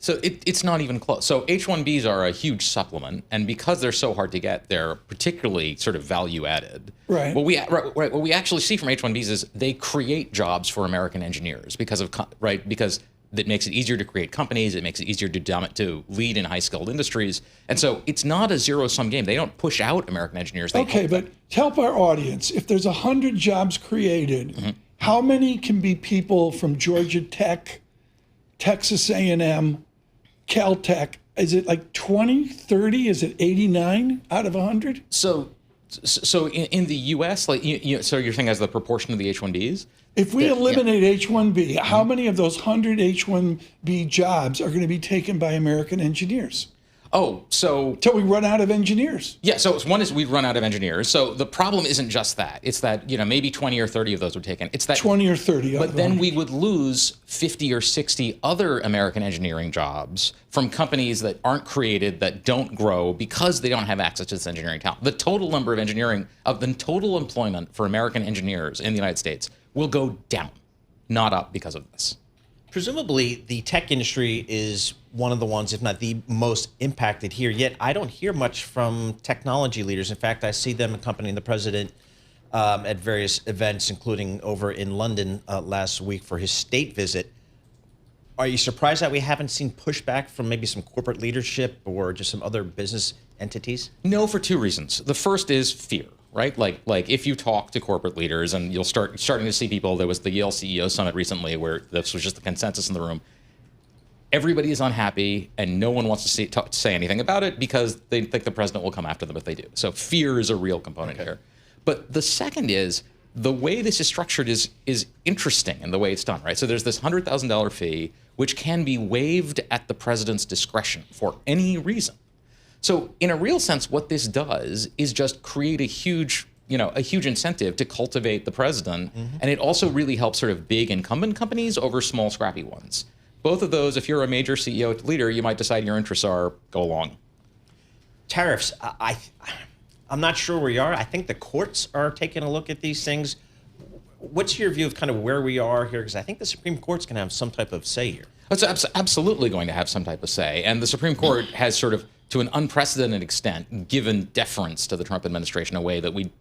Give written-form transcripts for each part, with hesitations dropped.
So it's not even close. So H-1Bs are a huge supplement, and because they're so hard to get, they're particularly sort of value added. Right. What we actually see from H-1Bs is they create jobs for American engineers because that makes it easier to create companies. It makes it easier to lead in high-skilled industries. And so it's not a zero-sum game. They don't push out American engineers. Okay, but help our audience. If there's 100 jobs created, how many can be people from Georgia Tech, Texas A&M, Caltech? Is it like 20, 30? Is it 89 out of 100? So in the U.S., so you're saying as the proportion of the H-1Bs? If we eliminate H-1B, how many of those 100 H-1B jobs are going to be taken by American engineers? Oh, so... Till we run out of engineers. Yeah, so one is we'd run out of engineers. So the problem isn't just that. It's that, maybe 20 or 30 of those were taken. It's that 20 or 30. But then we would lose 50 or 60 other American engineering jobs from companies that aren't created, that don't grow because they don't have access to this engineering talent. The total number of the total employment for American engineers in the United States will go down, not up because of this. Presumably, the tech industry is one of the ones, if not the most impacted here. Yet I don't hear much from technology leaders. In fact, I see them accompanying the president at various events, including over in London last week for his state visit. Are you surprised that we haven't seen pushback from maybe some corporate leadership or just some other business entities? No, for two reasons. The first is fear. Right, like if you talk to corporate leaders, and you'll starting to see people. There was the Yale CEO Summit recently, where this was just the consensus in the room. Everybody is unhappy, and no one wants to say anything about it because they think the president will come after them if they do. So fear is a real component here. But the second is the way this is structured is interesting in the way it's done. Right, so there's this $100,000 fee which can be waived at the president's discretion for any reason. So in a real sense, what this does is just create a huge incentive to cultivate the president. And it also really helps sort of big incumbent companies over small, scrappy ones. Both of those, if you're a major CEO leader, you might decide your interests are go along. Tariffs, I'm not sure where we are. I think the courts are taking a look at these things. What's your view of kind of where we are here? Because I think the Supreme Court's going to have some type of say here. It's absolutely going to have some type of say. And the Supreme Court has sort of, to an unprecedented extent, given deference to the Trump administration in a way that we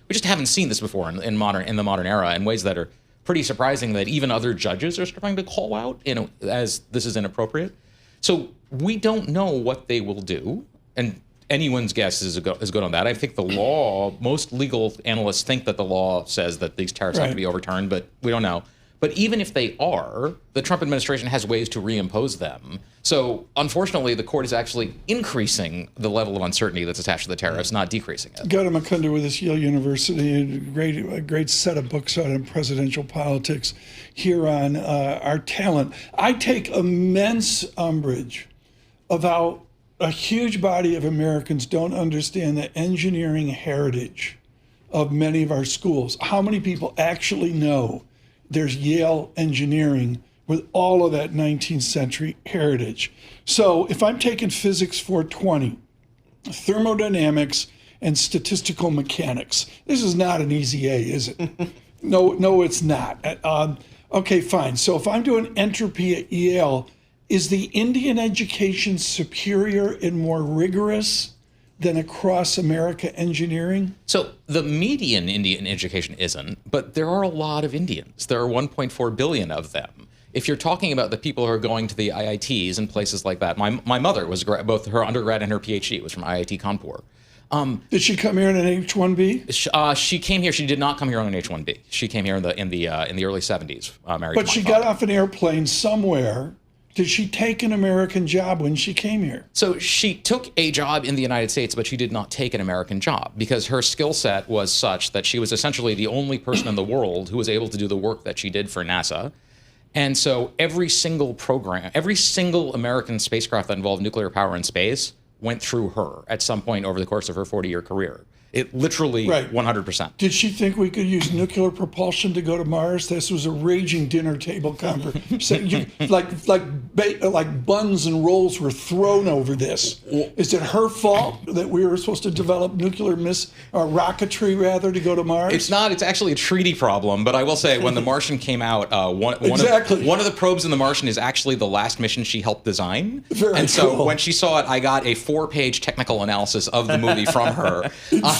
just haven't seen this before in the modern era, in ways that are pretty surprising, that even other judges are starting to call out as this is inappropriate. So we don't know what they will do, and anyone's guess is good on that. I think the law, most legal analysts think that the law says that these tariffs have to be overturned, but we don't know. But even if they are, the Trump administration has ways to reimpose them. So unfortunately, the court is actually increasing the level of uncertainty that's attached to the tariffs, not decreasing it. Gautum Mukunda with us, Yale University, a great set of books out on presidential politics here on our talent. I take immense umbrage of how a huge body of Americans don't understand the engineering heritage of many of our schools. How many people actually know there's Yale engineering with all of that 19th century heritage? So if I'm taking Physics 420, thermodynamics, and statistical mechanics, this is not an easy A, is it? No, it's not. Okay, fine. So if I'm doing entropy at Yale, is the Indian education superior and more rigorous than across America engineering? So the median Indian education isn't, but there are a lot of Indians. There are 1.4 billion of them. If you're talking about the people who are going to the IITs and places like that, my mother was both her undergrad and her PhD was from IIT Kanpur. Did she come here in an H-1B? She came here. She did not come here on an H-1B. She came here in the early 70s. Married. But she got off an airplane somewhere. Did she take an American job when she came here? So she took a job in the United States, but she did not take an American job because her skill set was such that she was essentially the only person in the world who was able to do the work that she did for NASA. And so every single program, every single American spacecraft that involved nuclear power in space went through her at some point over the course of her 40-year career. It literally Right. 100%. Did she think we could use nuclear propulsion to go to Mars? This was a raging dinner table conversation. like buns and rolls were thrown over this. Is it her fault that we were supposed to develop nuclear rocketry rather to go to Mars? It's not. It's actually a treaty problem. But I will say, when The Martian came out, one of the probes in The Martian is actually the last mission she helped design. Very so cool. when she saw it, I got a 4-page technical analysis of the movie from her.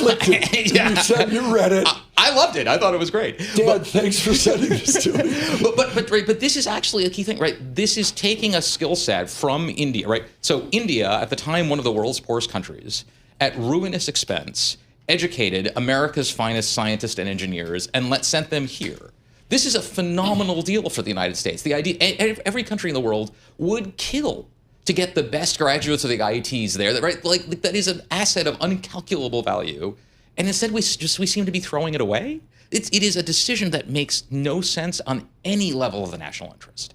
Yeah. You read it. I loved it. I thought it was great. Dad, thanks for sending this to me. But this is actually a key thing, right? This is taking a skill set from India, right? So India, at the time, one of the world's poorest countries, at ruinous expense, educated America's finest scientists and engineers and sent them here. This is a phenomenal deal for the United States. The idea, every country in the world would kill to get the best graduates of the IITs there, right? Like that is an asset of incalculable value. And instead, we seem to be throwing it away. It is a decision that makes no sense on any level of the national interest.